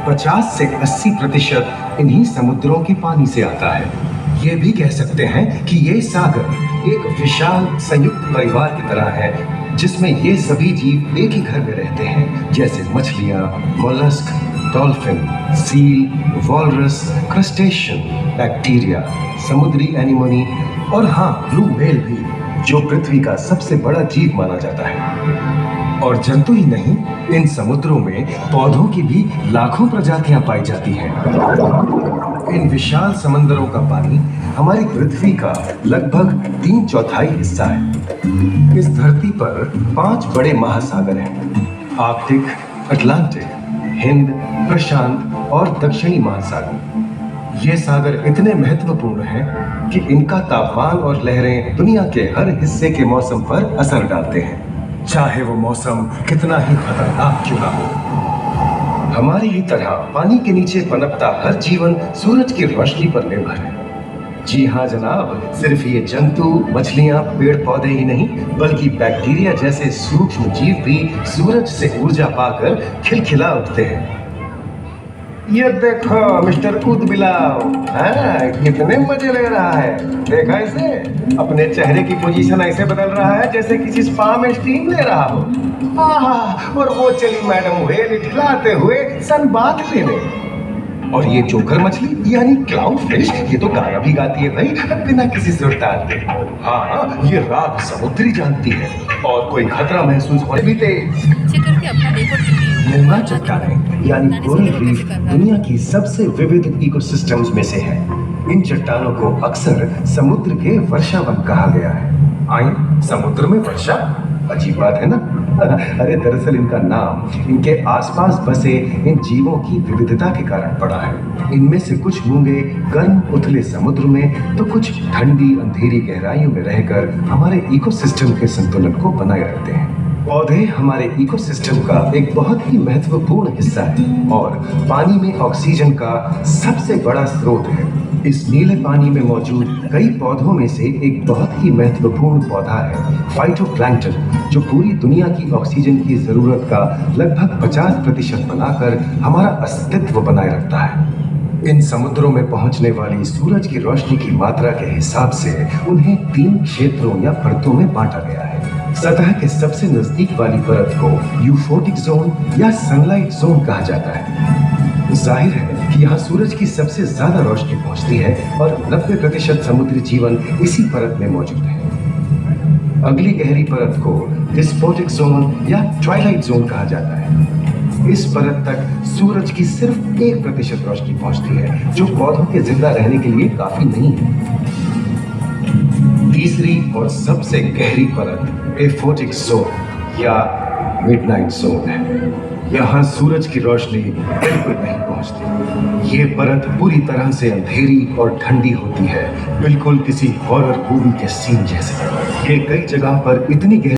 50 से 80% इन्हीं समुद्रों के पानी से आता है। ये भी कह सकते हैं कि ये सागर एक विशाल संयुक्त परिवार की तरह है, जिसमें ये सभी जीव एक ही घर में रहते हैं, जैसे मछलियाँ, mollusc, dolphin, seal, walrus, crustacean, bacteria, समुद्री एनीमोनी और हाँ, ब्लू व्हेल भी, जो पृथ्वी का सबसे बड़ा जीव माना जाता है। और जंतु ही नहीं, इन समुद्रों में पौधों की भी लाखों प्रजातियां पाई जाती हैं। इन विशाल समंदरों का पानी हमारी पृथ्वी का लगभग 3/4 हिस्सा है। इस धरती पर 5 बड़े महासागर हैं: आर्कटिक, अटलांटिक, हिंद, प्रशांत और दक्षिणी महासागर। ये सागर इतने महत्वपूर्ण हैं कि इनका तापमान और लहरें दुनिया के हर हिस्से के मौसम पर असर डालते हैं, चाहे वो मौसम कितना ही खतरनाक क्यों ना हो। हमारी ही तरह पानी के नीचे पनपता हर जीवन सूरज की रोशनी पर निर्भर है। जी हाँ जनाब, सिर्फ ये जंतु, मछलियाँ, पेड़ पौधे ही नहीं, बल्कि बैक्टीरिया जैसे सूक्ष्म जीव भी सूरज से ऊर्जा पाकर खिलखिला उठते हैं। ये देखो मिस्टर ऊदबिलाव, हाँ, कितने मजे ले रहा है। देखा इसे, अपने चेहरे की पोजीशन ऐसे बदल रहा है जैसे किसी स्पा में स्टीम ले रहा हो। आहा, और वो चली मैडम व्हेल इठलाते हुए सनबाथ लेने। और ये जोकर मछली यानी क्लाउन फिश, ये तो गाना भी गाती है भाई, बिना किसी सुरताल के। हाँ, ये रात समुद्री जानती है और कोई खतरा महसूस होने भी तेज। मूंगा चट्टानें यानी कोरल रीफ दुनिया की सबसे विविध इकोसिस्टम्स में से है। इन चट्टानों को अक्सर समुद्र के वर्षावन कहा गया है। आई, समुद्र में वर्षा, अजीब बात है ना। अरे दरअसल इनका नाम इनके आसपास बसे इन जीवों की विविधता के कारण पड़ा है। इनमें से कुछ मूंगे गर्म उथले समुद्र में, तो कुछ ठंडी अंधेरी गहराइयों में रहकर हमारे इकोसिस्टम के संतुलन को बनाए रखते हैं। पौधे हमारे इकोसिस्टम का एक बहुत ही महत्वपूर्ण हिस्सा है और पानी में ऑक्सीजन का सबसे बड़ा स्रोत है। इस नीले पानी में मौजूद कई पौधों में से एक बहुत ही महत्वपूर्ण पौधा है फाइटोप्लैंक्टन, जो पूरी दुनिया की ऑक्सीजन की जरूरत का लगभग 50% बनाकर हमारा अस्तित्व बनाए रखता है। इन समुद्रों में पहुंचने वाली सूरज की रोशनी की मात्रा के हिसाब से उन्हें 3 क्षेत्रों या परतों में बांटा गया है। सतह के सबसे नजदीक वाली परत को यूफोटिक जोन या सनलाइट जोन कहा जाता है। जाहिर है कि यहाँ सूरज की सबसे ज्यादा रोशनी पहुंचती है और 90% समुद्री जीवन इसी परत में मौजूद है। अगली गहरी परत को डिस्पोटिक जोन या ट्वाइलाइट जोन कहा जाता है। इस परत तक सूरज की सिर्फ 1% रोशनी पहुंचती है, जो पौधों के जिंदा रहने के लिए काफी नहीं है। तीसरी और सबसे गहरी परत एफोटिक जोन या मिडनाइट जोन है। यहाँ सूरज की रोशनी बिल्कुल नहीं पहुंचती। ये परत पूरी तरह से अंधेरी और ठंडी होती है, बिल्कुल किसी हॉरर मूवी के सीन जैसे। ये कई जगह पर इतनी गहरी